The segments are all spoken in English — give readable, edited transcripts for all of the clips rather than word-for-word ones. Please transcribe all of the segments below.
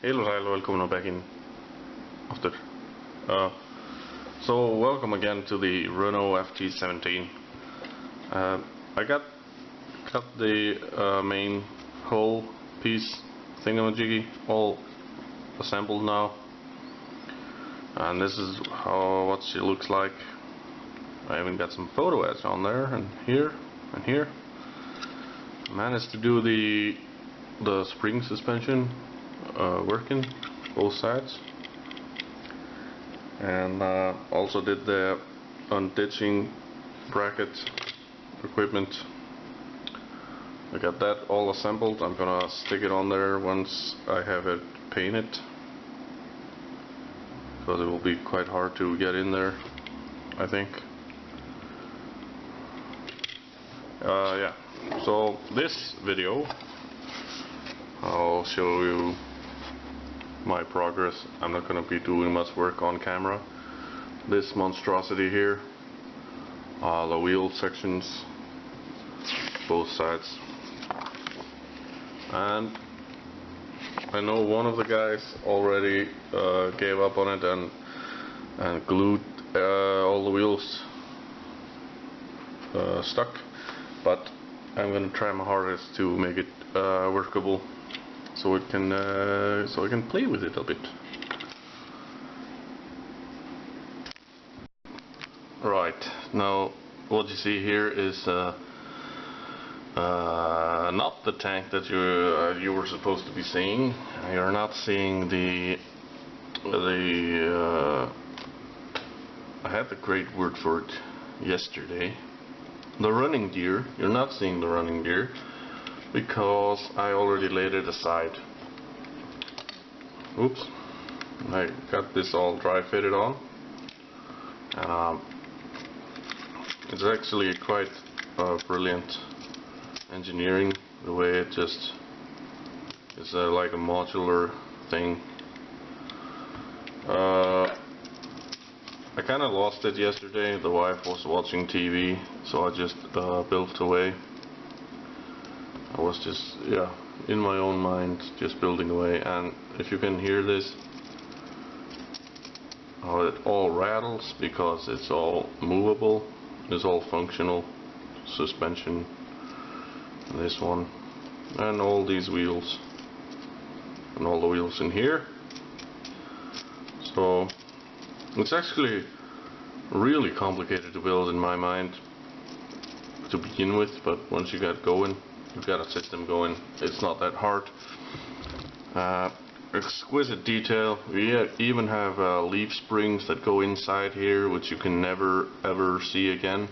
Hello, welcome back in after. So welcome again to the Renault FT-17. I got the main whole piece thingamajiggy all assembled now, and this is what she looks like. I even got some photo ads on there, and here and here. Managed to do the spring suspension working both sides, and also did the unditching bracket equipment. I got that all assembled. I'm gonna stick it on there once I have it painted, because it will be quite hard to get in there, I think. Yeah, so this video I'll show you my progress. I'm not going to be doing much work on camera. This monstrosity here, the wheel sections, both sides, and I know one of the guys already gave up on it and glued all the wheels stuck, but I'm going to try my hardest to make it workable, so I can play with it a bit. Right, now what you see here is not the tank that you were supposed to be seeing. You're not seeing the I had the great word for it yesterday. The running gear. You're not seeing the running gear because I already laid it aside. Oops. I got this all dry fitted on, and it's actually quite brilliant engineering, the way it just is like a modular thing. I kind of lost it yesterday. The wife was watching TV, so I just built away. I was just, in my own mind, just building away. And if you can hear this, how it all rattles, because it's all movable, it's all functional suspension. This one, and all these wheels, and all the wheels in here. So it's actually really complicated to build in my mind to begin with, but once you get going, you've got a system going, it's not that hard. Exquisite detail. We even have leaf springs that go inside here, which you can never ever see again.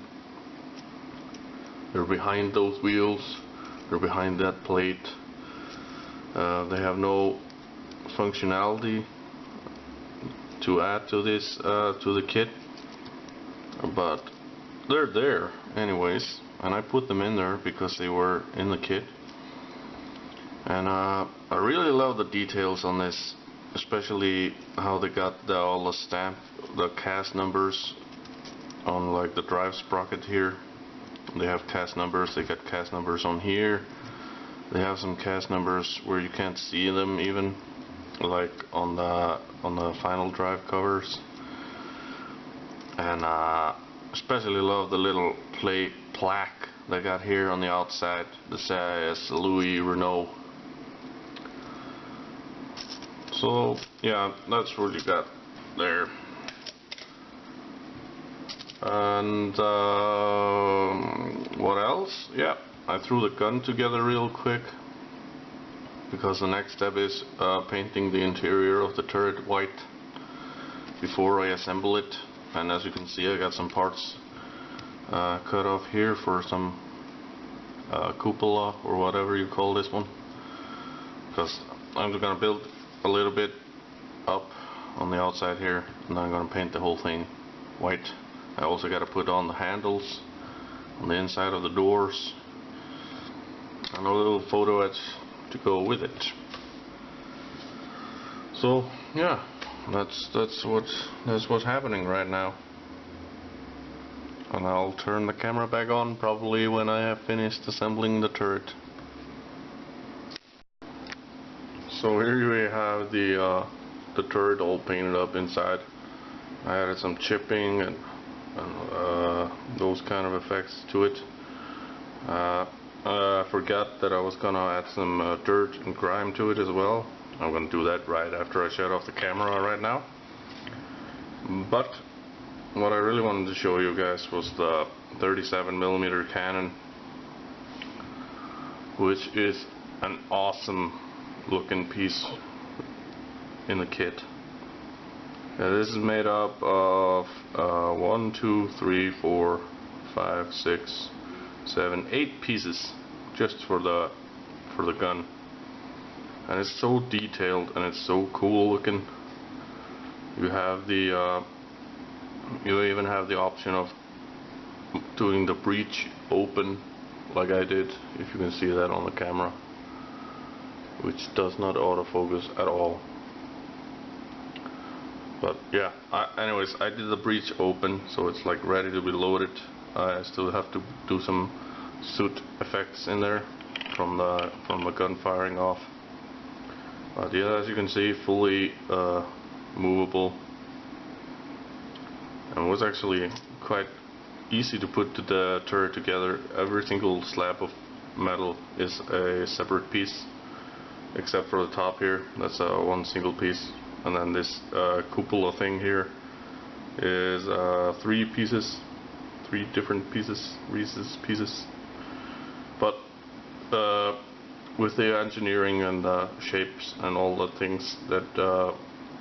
They're behind those wheels, they're behind that plate. They have no functionality to add to this to the kit, but they're there anyways, and I put them in there because they were in the kit. And I really love the details on this, especially how they got all the cast numbers on like the drive sprocket here. They have cast numbers. They got cast numbers on here. They have some cast numbers where you can't see them even, like on the final drive covers. And especially love the little plaque they got here on the outside that says Louis Renault. So yeah, that's what you got there. And what else? Yeah, I threw the gun together real quick, because the next step is painting the interior of the turret white before I assemble it. And as you can see, I got some parts cut off here for some cupola, or whatever you call this one, because I'm gonna build a little bit up on the outside here, and then I'm gonna paint the whole thing white. I also got to put on the handles on the inside of the doors, and a little photo etch to go with it. So yeah, that's what's happening right now. And I'll turn the camera back on probably when I have finished assembling the turret. So here we have the turret all painted up inside. I added some chipping and those kind of effects to it. I forgot that I was gonna add some dirt and grime to it as well. I'm gonna do that right after I shut off the camera right now. But what I really wanted to show you guys was the 37mm Canon, which is an awesome looking piece in the kit. This is made up of 1, 2, 3, 4, 5, 6, 7, 8 pieces just for the gun, and it's so detailed and it's so cool looking. You have the you even have the option of doing the breech open like I did, if you can see that on the camera, which does not autofocus at all. But yeah, anyways, I did the breech open, so it's like ready to be loaded. I still have to do some soot effects in there from the gun firing off. But yeah, as you can see, fully movable, and it was actually quite easy to put the turret together. Every single slab of metal is a separate piece, except for the top here. That's one single piece. And then this cupola thing here is 3 pieces, 3 different pieces, pieces. But with the engineering and the shapes and all the things that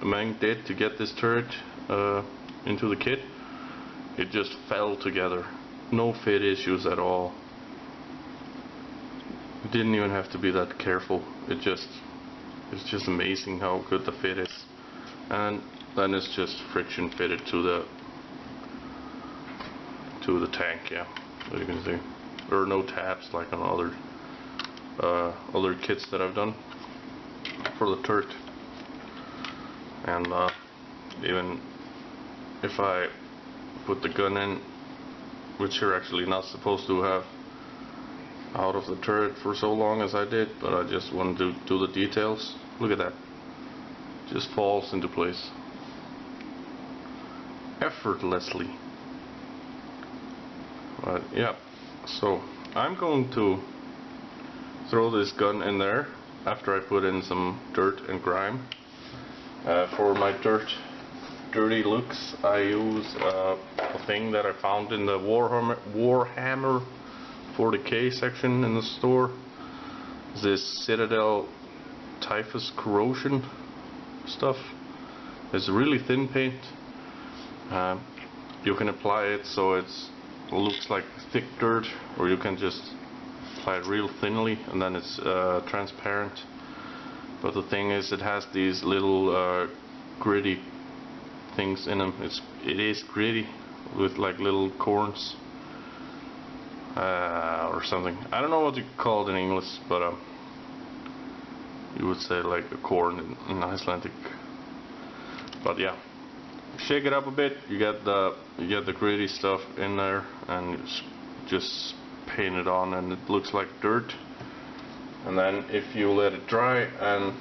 Meng did to get this turret into the kit, it just fell together. No fit issues at all. You didn't even have to be that careful. It's just amazing how good the fit is. And then it's just friction fitted to the tank, yeah, as you can see. There are no tabs like on other kits that I've done for the turret. And even if I put the gun in, which you're actually not supposed to have out of the turret for so long as I did, but I just wanted to do the details. Look at that. Just falls into place effortlessly. But yeah, so I'm going to throw this gun in there after I put in some dirt and grime. For my dirty looks, I use a thing that I found in the Warhammer 40k section in the store. This Citadel Typhus Corrosion stuff. It's really thin paint. You can apply it so it looks like thick dirt, or you can just apply it real thinly and then it's transparent. But the thing is, it has these little gritty things in them. It is gritty with like little corns or something. I don't know what you call it in English, but you would say like a corn in Icelandic. But yeah, shake it up a bit. You get the gritty stuff in there, and just paint it on, and it looks like dirt. And then if you let it dry, and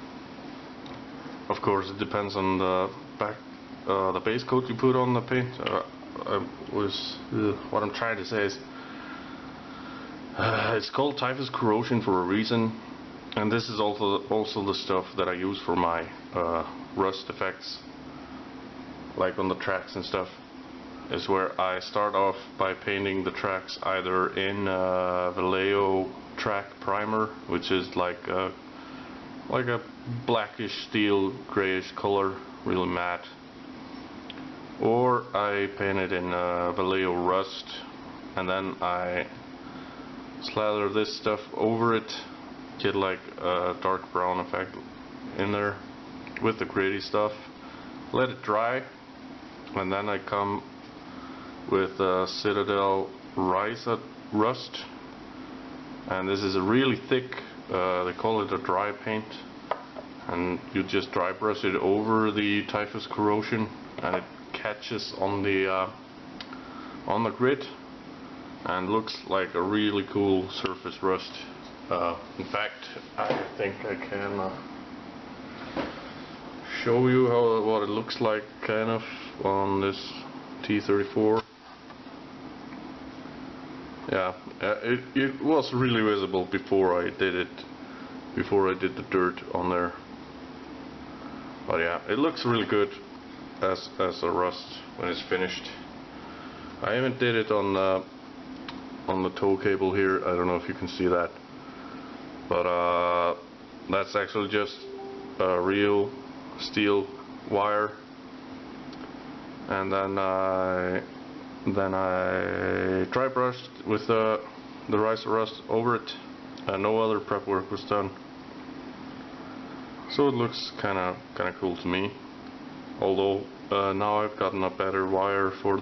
of course it depends on the base coat you put on the paint. What I'm trying to say is, it's called Typhus Corrosion for a reason. And this is also the stuff that I use for my rust effects, like on the tracks and stuff, is where I start off by painting the tracks either in Vallejo track primer, which is like a blackish steel grayish color, really matte, or I paint it in Vallejo rust, and then I slather this stuff over it, get like a dark brown effect in there with the gritty stuff, let it dry, and then I come with Citadel Rust, and this is a really thick, they call it a dry paint, and you just dry brush it over the Typhus Corrosion, and it catches on the grit and looks like a really cool surface rust. In fact, I think I can show you what it looks like kind of on this T34. Yeah, it was really visible before I did it, before I did the dirt on there. But yeah, it looks really good as a rust when it's finished. I even did it on the tow cable here. I don't know if you can see that, but that's actually just a real steel wire, and then I dry brushed with the riser rust over it, and no other prep work was done. So it looks kind of cool to me. Although now I've gotten a better wire for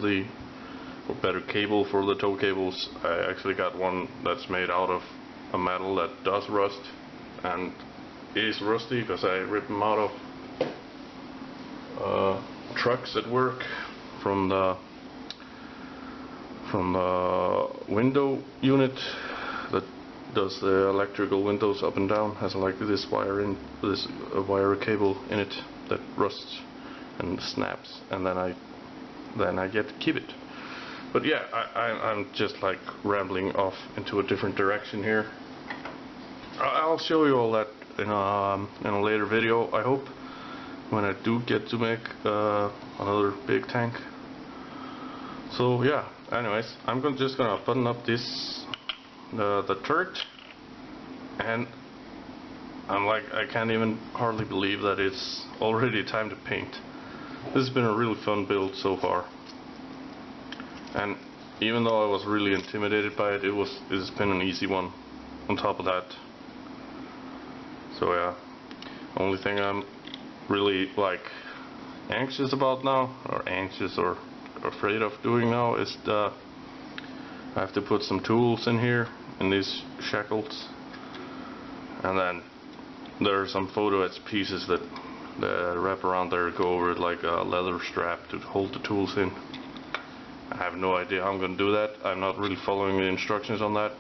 better cable for the tow cables. I actually got one that's made out of a metal that does rust, and it is rusty because I ripped them out of trucks at work from the window unit that does the electrical windows up and down. Has like this wire cable in it that rusts and snaps, and then I get to keep it. But yeah, I'm just like rambling off into a different direction here. I'll show you all that in a later video, I hope, when I do get to make another big tank. So yeah, anyways, I'm just gonna button up the turret, and I can't even hardly believe that it's already time to paint. This has been a really fun build so far, and even though I was really intimidated by it, it's been an easy one on top of that. So yeah, only thing I'm really like anxious about now, or afraid of doing now, is I have to put some tools in here in these shackles, and then there are some photo etch pieces that wrap around there, go over it like a leather strap to hold the tools in. I have no idea how I'm going to do that. I'm not really following the instructions on that.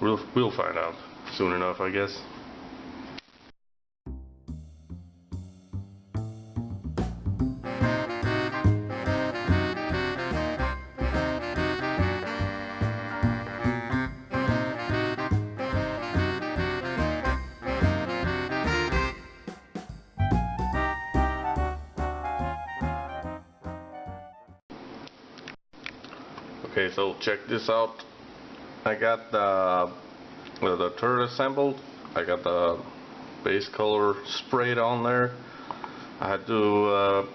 We'll find out soon enough, I guess. Okay, so check this out. I got the turret assembled. I got the base color sprayed on there. I had to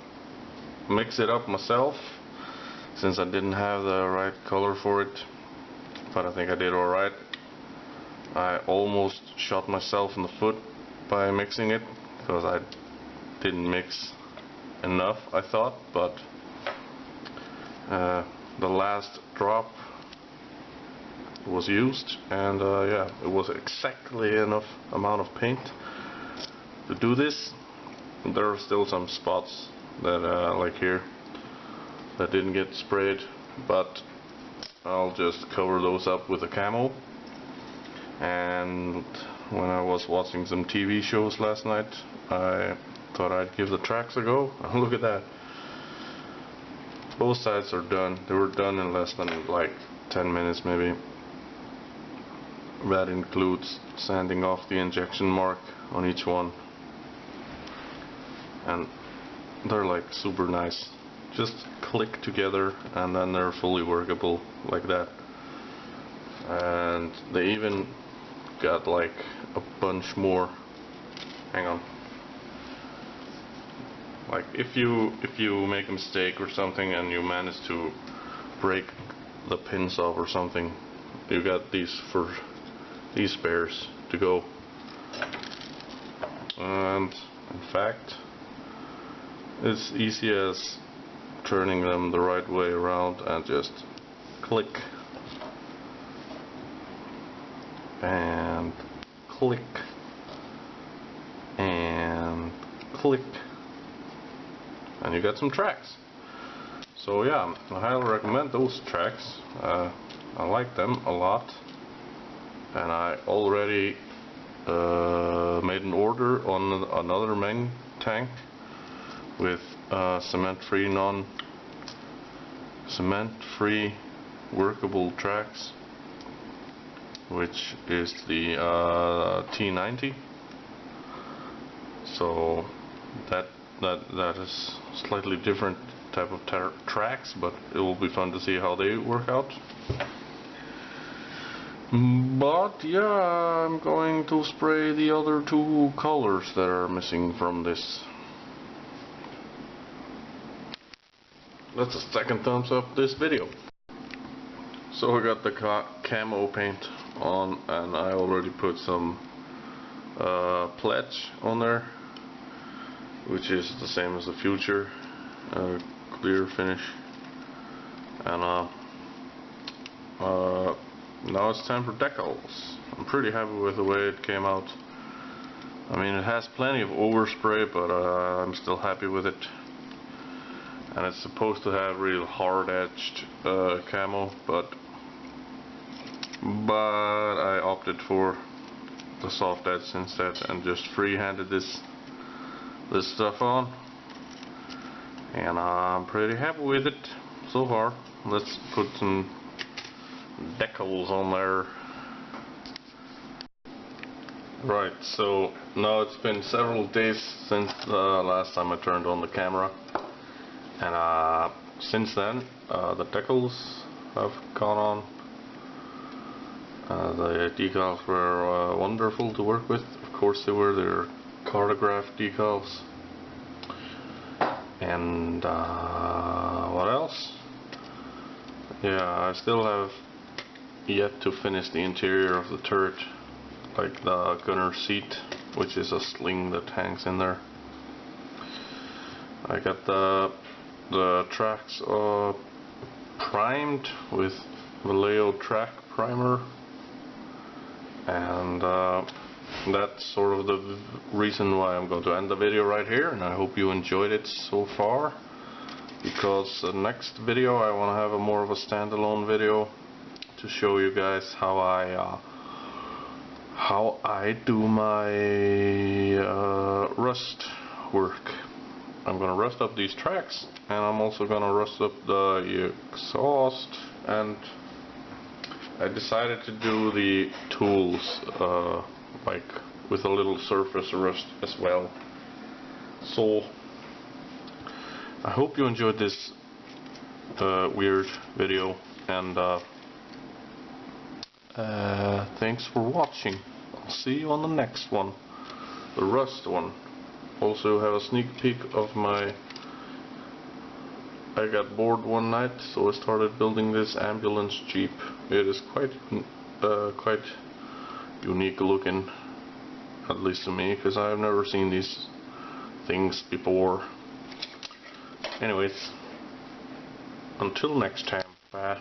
mix it up myself since I didn't have the right color for it, but I think I did alright. I almost shot myself in the foot by mixing it because I didn't mix enough, I thought, but the last drop was used, and yeah, it was exactly enough amount of paint to do this. There are still some spots that like here that didn't get sprayed, but I'll just cover those up with a camo. And when I was watching some TV shows last night, I thought I'd give the tracks a go. Look at that. Both sides are done. They were done in less than like 10 minutes maybe. That includes sanding off the injection mark on each one. And they're like super nice. Just click together and then they're fully workable like that. And they even got like a bunch more. Hang on. Like if you make a mistake or something and you manage to break the pins off or something, you got these spares to go. And in fact, it's easy as turning them the right way around and just click and click and click, and you got some tracks. So yeah, I highly recommend those tracks. I like them a lot, and I already made an order on another Meng tank with cement-free workable tracks, which is the T90. So that is slightly different type of tracks, but it will be fun to see how they work out. But yeah, I'm going to spray the other two colors that are missing from this. That's a second thumbs up this video. So I got the camo paint on, and I already put some pledge on there, which is the same as the future, clear finish. And now it's time for decals. I'm pretty happy with the way it came out. I mean, it has plenty of overspray, but I'm still happy with it. And it's supposed to have real hard edged camo, but I opted for the soft edge instead and just free-handed this stuff on, and I'm pretty happy with it so far. Let's put some decals on there. Right, so now it's been several days since the last time I turned on the camera, and since then the decals have gone on. The decals were wonderful to work with. Of course they were. They're cartograph decals. And what else? Yeah, I still have yet to finish the interior of the turret, like the gunner seat, which is a sling that hangs in there. I got the tracks primed with Vallejo track primer, and that's sort of the reason why I'm going to end the video right here, and I hope you enjoyed it so far, because the next video I want to have more of a standalone video to show you guys how I do my rust work. I'm going to rust up these tracks, and I'm also going to rust up the exhaust, and I decided to do the tools like with a little surface rust as well. So I hope you enjoyed this weird video, and thanks for watching. I'll see you on the next one, the rust one. Also have a sneak peek of my... I got bored one night, so I started building this ambulance jeep. It is quite unique looking, at least to me, because I've never seen these things before. Anyways, until next time, bye.